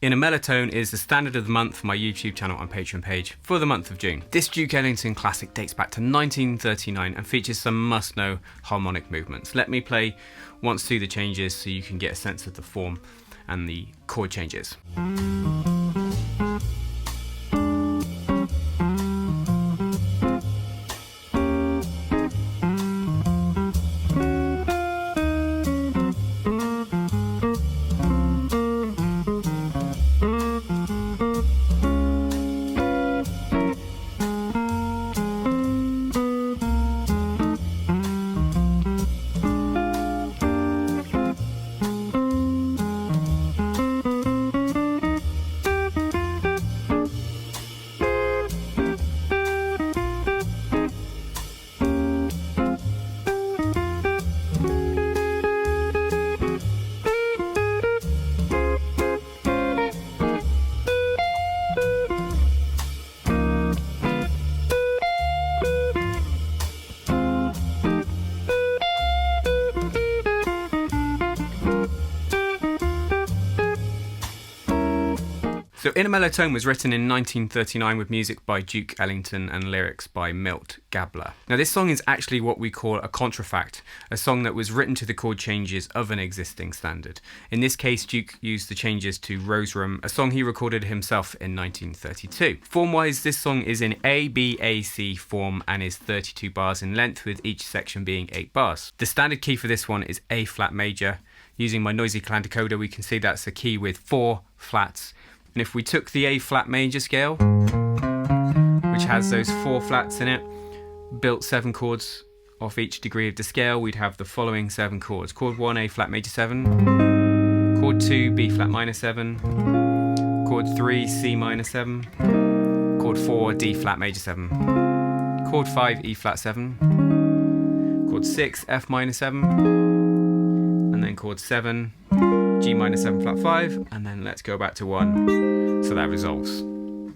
In a Mellow Tone is the standard of the month for my YouTube channel and Patreon page for the month of June. This Duke Ellington classic dates back to 1939 and features some must-know harmonic movements. Let me play once through the changes so you can get a sense of the form and the chord changes. So In a Mellow Tone was written in 1939 with music by Duke Ellington and lyrics by Milt Gabler. Now this song is actually what we call a contrafact, a song that was written to the chord changes of an existing standard. In this case, Duke used the changes to Rose Room, a song he recorded himself in 1932. Form-wise, this song is in A, B, A, C form and is 32 bars in length, with each section being 8 bars. The standard key for this one is A flat major. Using my noisy clan decoder, we can see that's a key with 4 flats. And if we took the A flat major scale, which has those 4 flats in it, built 7 chords off each degree of the scale, we'd have the following 7 chords. Chord 1, A flat major 7. Chord 2, B flat minor 7. Chord 3, C minor 7. Chord 4, D flat major 7. Chord 5, E flat 7. Chord 6, F minor 7. And then chord 7, G minor 7 flat 5, and then let's go back to 1, so that resolves.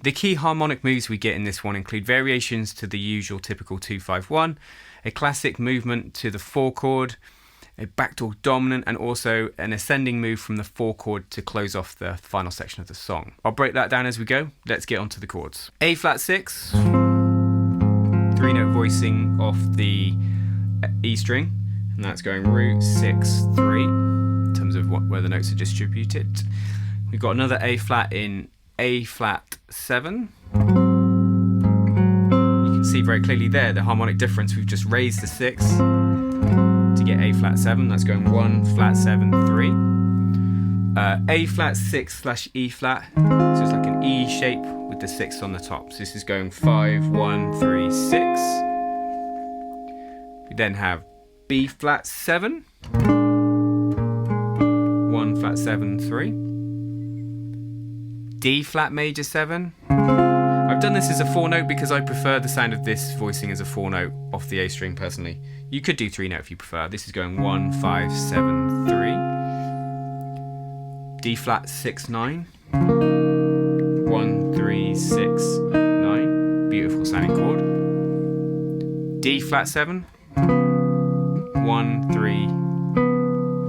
The key harmonic moves we get in this one include variations to the usual typical 2-5-1, a classic movement to the 4 chord, a backdoor dominant, and also an ascending move from the 4 chord to close off the final section of the song. I'll break that down as we go. Let's get onto the chords. A flat 6, 3-note voicing off the E string, and that's going root 6, 3. In terms of where the notes are distributed. We've got another A flat in A flat 7. You can see very clearly there the harmonic difference. We've just raised the 6 to get A flat 7. That's going 1 flat 7 3. A flat 6 slash E flat. So it's like an E shape with the 6 on the top. So this is going 5 1 3 6. We then have B flat 7. 1 flat 7 3. D flat major 7. I've done this as a 4-note because I prefer the sound of this voicing as a 4-note off the A string personally. You could do 3-note if you prefer. This is going 1 5 7 3. D flat 6 9. 1 3 6 9. Beautiful sounding chord. D flat 7. 1 3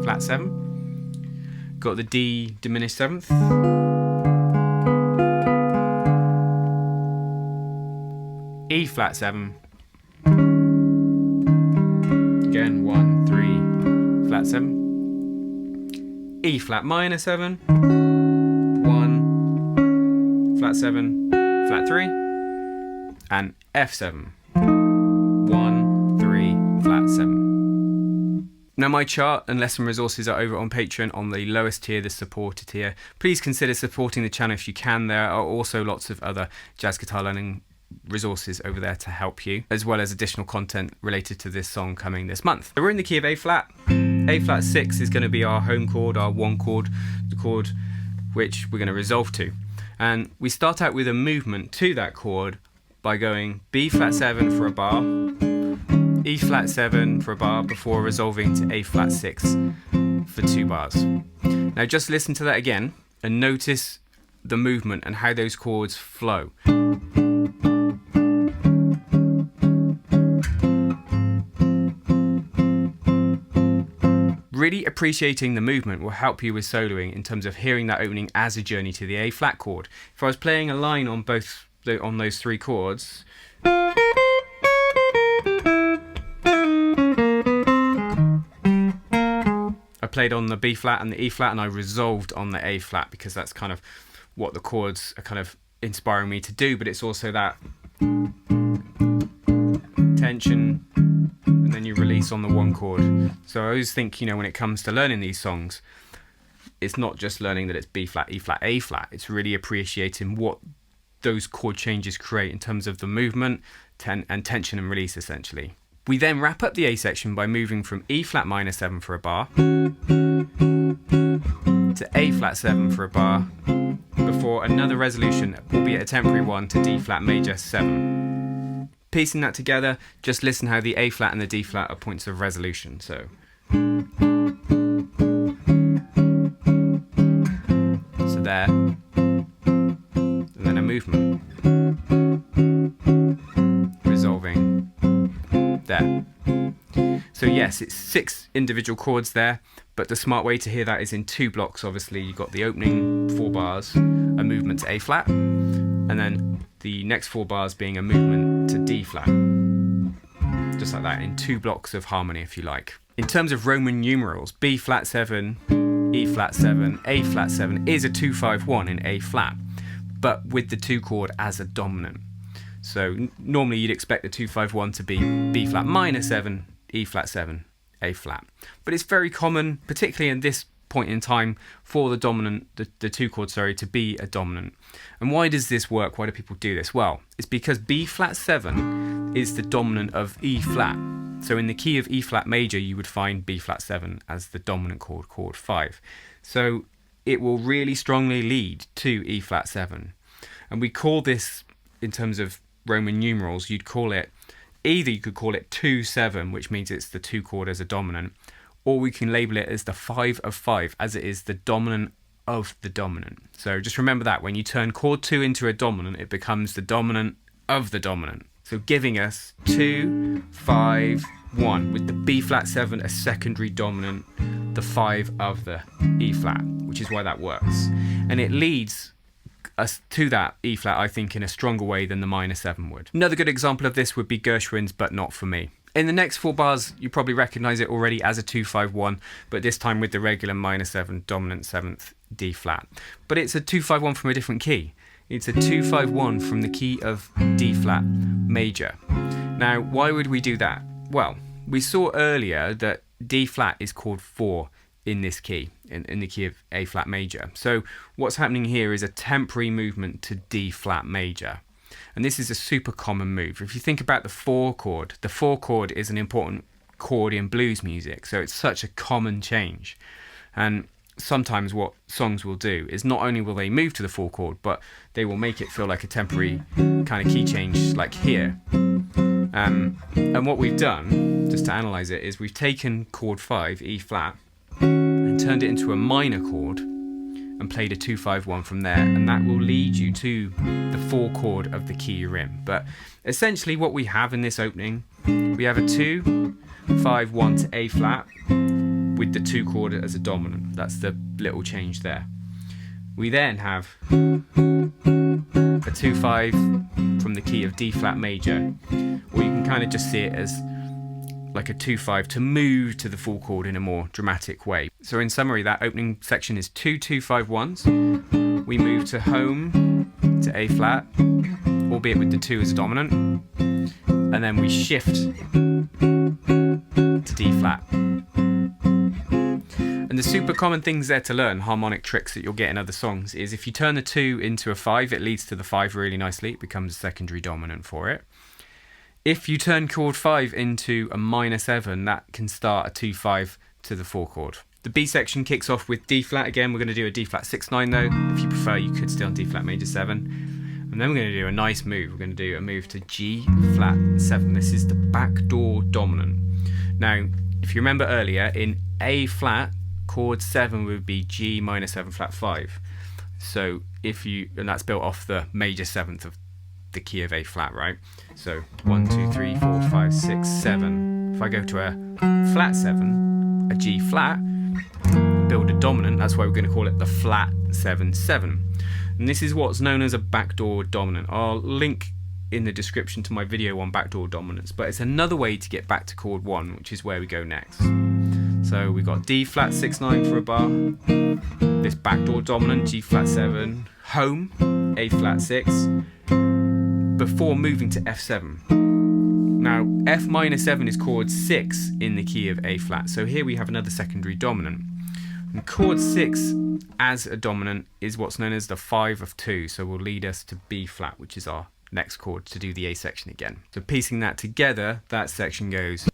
flat 7. Got the D diminished 7th. E flat 7. Again 1 3 flat 7. E flat minor 7. 1 flat 7 flat 3. And F7. 1 3 flat 7. Now my chart and lesson resources are over on Patreon on the lowest tier, the supporter tier. Please consider supporting the channel if you can. There are also lots of other jazz guitar learning resources over there to help you, as well as additional content related to this song coming this month. So we're in the key of A flat. A flat 6 is going to be our home chord, our 1 chord, the chord which we're going to resolve to. And we start out with a movement to that chord by going B flat 7 for a bar, E flat 7 for a bar before resolving to A flat 6 for 2 bars. Now just listen to that again and notice the movement and how those chords flow. Really appreciating the movement will help you with soloing in terms of hearing that opening as a journey to the A flat chord. If I was playing a line on those three chords, I played on the B flat and the E flat, and I resolved on the A flat because that's kind of what the chords are kind of inspiring me to do, but it's also that tension, and then you release on the one chord. So I always think, when it comes to learning these songs, it's not just learning that it's B flat, E flat, A flat. It's really appreciating what those chord changes create in terms of the movement and tension and release, essentially. We then wrap up the A section by moving from E flat minor 7 for a bar to A flat 7 for a bar before another resolution, albeit a temporary one, to D flat major 7. Piecing that together, just listen how the A flat and the D flat are points of resolution. So there, and then a movement, resolving there. So yes, it's 6 individual chords there, but the smart way to hear that is in 2 blocks. Obviously, you've got the opening 4 bars, a movement to A flat, and then the next 4 bars being a movement to D flat. Just like that, in 2 blocks of harmony, if you like. In terms of Roman numerals, B flat 7, E flat 7, A flat 7 is a 2-5-1 in A flat, but with the 2 chord as a dominant. So normally you'd expect the 2-5-1 to be B flat minor 7, E flat 7, A flat. But it's very common, particularly in this point in time, for the dominant, the 2 chord, to be a dominant. And why does this work? Why do people do this? Well, it's because B flat 7 is the dominant of E flat. So in the key of E flat major, you would find B flat 7 as the dominant chord, chord 5. So it will really strongly lead to E flat 7. And we call this, in terms of Roman numerals, you could call it 2-7, which means it's the 2 chord as a dominant, or we can label it as the 5 of 5, as it is the dominant of the dominant. So just remember that when you turn chord 2 into a dominant, it becomes the dominant of the dominant. So giving us 2, 5, 1, with the B flat 7 a secondary dominant, the 5 of the E flat, which is why that works. And it leads us to that E flat, I think, in a stronger way than the minor 7 would. Another good example of this would be Gershwin's But Not For Me. In the next 4 bars, you probably recognise it already as a 2-5-1, but this time with the regular minor 7 dominant 7th D flat. But it's a 2-5-1 from a different key. It's a 2-5-1 from the key of D flat major. Now, why would we do that? Well, we saw earlier that D flat is chord 4 in this key, in the key of A flat major. So what's happening here is a temporary movement to D flat major. And this is a super common move. If you think about the 4 chord is an important chord in blues music. So it's such a common change. And sometimes what songs will do is not only will they move to the 4 chord, but they will make it feel like a temporary kind of key change, like here. And what we've done, just to analyse it, is we've taken chord 5, E flat, and turned it into a minor chord and played a 2-5-1 from there, and that will lead you to the 4 chord of the key you're in. But essentially what we have in this opening, we have a 2-5-1 to A flat with the 2 chord as a dominant. That's the little change there. We then have a 2-5 from the key of D flat major, or you can kind of just see it as like a 2-5 to move to the 4 chord in a more dramatic way. So in summary, that opening section is 2 2-5-1s. We move to home to A flat, albeit with the 2 as a dominant, and then we shift to D flat. And the super common things there to learn, harmonic tricks that you'll get in other songs, is if you turn the 2 into a 5, it leads to the 5 really nicely. It becomes a secondary dominant for it. If you turn chord 5 into a minor 7, that can start a 2-5 to the 4 chord. The B section kicks off with D flat again. We're going to do a D flat 6-9 though. If you prefer, you could stay on D flat major 7. And then we're going to do a nice move. We're going to do a move to G flat 7. This is the backdoor dominant. Now, if you remember earlier, in A flat, chord 7 would be G minor 7 flat 5. So and that's built off the major 7th of the key of A flat, right? So 1, 2, 3, 4, 5, 6, 7. If I go to a flat 7, a G flat, build a dominant. That's why we're going to call it the flat 7/7. And this is what's known as a backdoor dominant. I'll link in the description to my video on backdoor dominants, but it's another way to get back to chord 1, which is where we go next. So we've got D flat 6/9 for a bar, this backdoor dominant, G flat 7, home, A flat 6, before moving to F7. Now F minor 7 is chord 6 in the key of A flat, so here we have another secondary dominant. And chord 6 as a dominant is what's known as the 5 of 2, so will lead us to B flat, which is our next chord to do the A section again. So piecing that together, that section goes.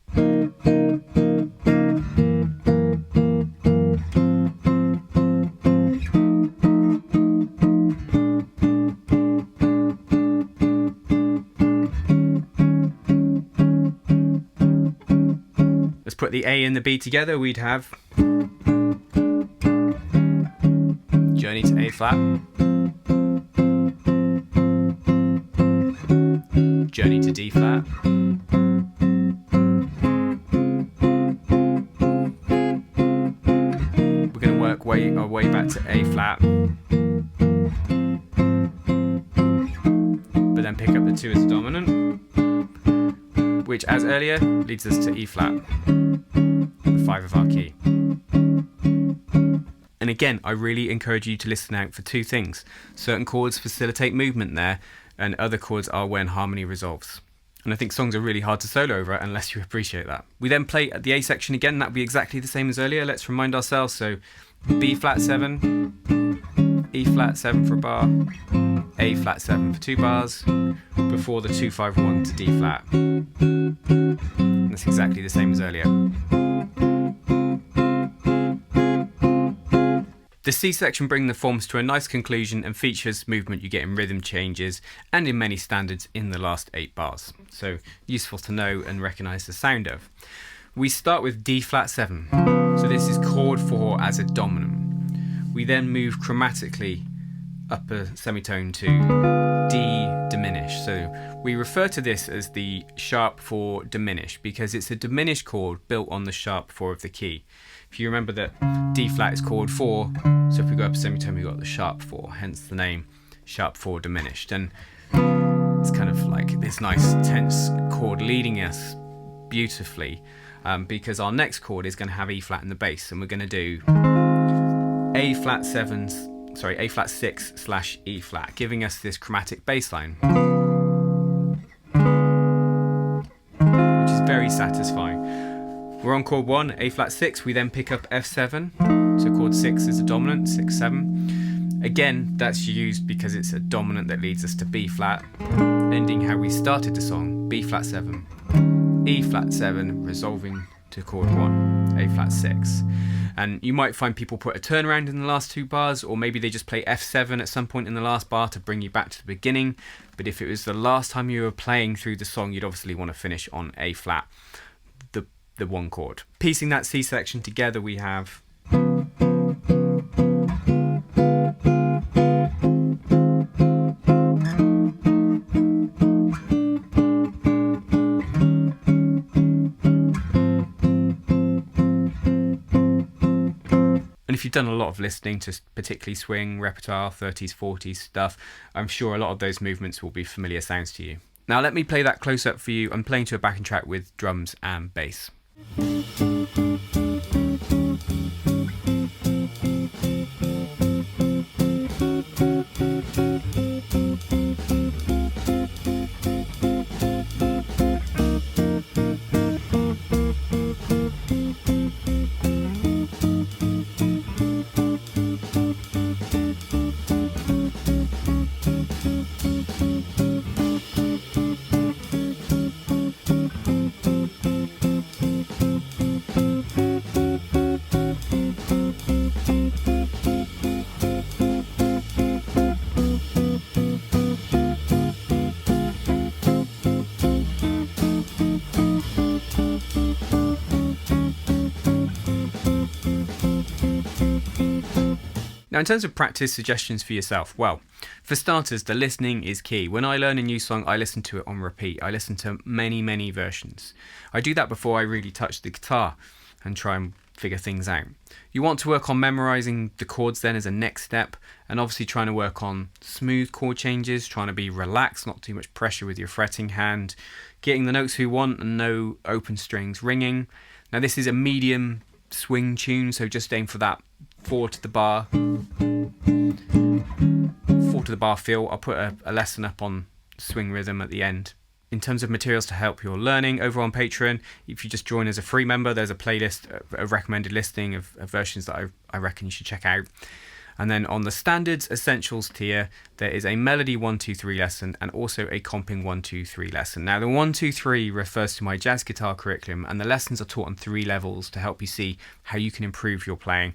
Let's put the A and the B together, we'd have journey to A flat, journey to D flat, we're going to work our way back to A flat, but then pick up the 2 as a dominant, which as earlier leads us to E flat, the 5 of our key. And again, I really encourage you to listen out for 2 things. Certain chords facilitate movement there, and other chords are when harmony resolves. And I think songs are really hard to solo over unless you appreciate that. We then play at the A section again, that would be exactly the same as earlier. Let's remind ourselves, so B flat 7, E flat 7 for a bar, A flat 7 for 2 bars, before the 2-5-1 to D flat. And that's exactly the same as earlier. The C section brings the forms to a nice conclusion and features movement you get in rhythm changes and in many standards in the last 8 bars. So useful to know and recognise the sound of. We start with D flat 7. So this is chord 4 as a dominant. We then move chromatically up a semitone to D diminished. So we refer to this as the sharp 4 diminished because it's a diminished chord built on the sharp 4 of the key. If you remember that D flat is chord 4, so if we go up a semitone we've got the sharp 4, hence the name sharp 4 diminished. And it's kind of like this nice tense chord leading us beautifully because our next chord is going to have E flat in the bass, and we're going to do A flat 6/E flat, giving us this chromatic bass line, which is very satisfying. We're on chord 1, A flat 6, we then pick up F7, so chord 6 is a dominant, 6/7. Again, that's used because it's a dominant that leads us to B flat, ending how we started the song, B flat 7, E flat 7, resolving to chord 1, A flat 6. And you might find people put a turnaround in the last 2 bars, or maybe they just play F7 at some point in the last bar to bring you back to the beginning. But if it was the last time you were playing through the song, you'd obviously want to finish on A flat, the 1 chord. Piecing that C section together, we have And if you've done a lot of listening to particularly swing, repertoire, 30s, 40s stuff, I'm sure a lot of those movements will be familiar sounds to you. Now let me play that close up for you. I'm playing to a backing track with drums and bass. Now, in terms of practice suggestions for yourself, well, for starters, the listening is key. When I learn a new song, I listen to it on repeat. I listen to many, many versions. I do that before I really touch the guitar and try and figure things out. You want to work on memorizing the chords then as a next step, and obviously trying to work on smooth chord changes, trying to be relaxed, not too much pressure with your fretting hand, getting the notes we want and no open strings ringing. Now this is a medium swing tune, so just aim for that 4 to the bar feel. I'll put a lesson up on swing rhythm at the end. In terms of materials to help your learning, over on Patreon, if you just join as a free member, there's a playlist, a recommended listing of versions that I reckon you should check out. And then on the standards essentials tier, there is a melody 1, 2, 3 lesson and also a comping 1, 2, 3 lesson. Now the 1, 2, 3 refers to my jazz guitar curriculum, and the lessons are taught on 3 levels to help you see how you can improve your playing.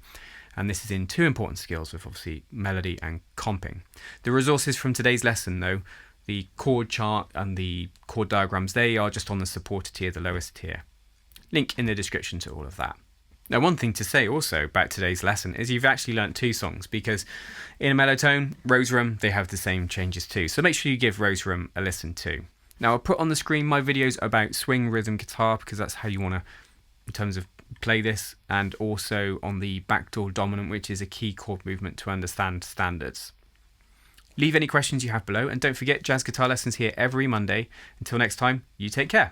And this is in 2 important skills, with obviously melody and comping. The resources from today's lesson though, the chord chart and the chord diagrams, they are just on the supporter tier, the lowest tier. Link in the description to all of that. Now, one thing to say also about today's lesson is you've actually learnt 2 songs, because in a mellow tone, Rose Room, they have the same changes too. So make sure you give Rose Room a listen too. Now, I'll put on the screen my videos about swing rhythm guitar, because that's how you want to, in terms of play this, and also on the backdoor dominant, which is a key chord movement to understand standards. Leave any questions you have below, and don't forget, jazz guitar lessons here every Monday. Until next time, you take care.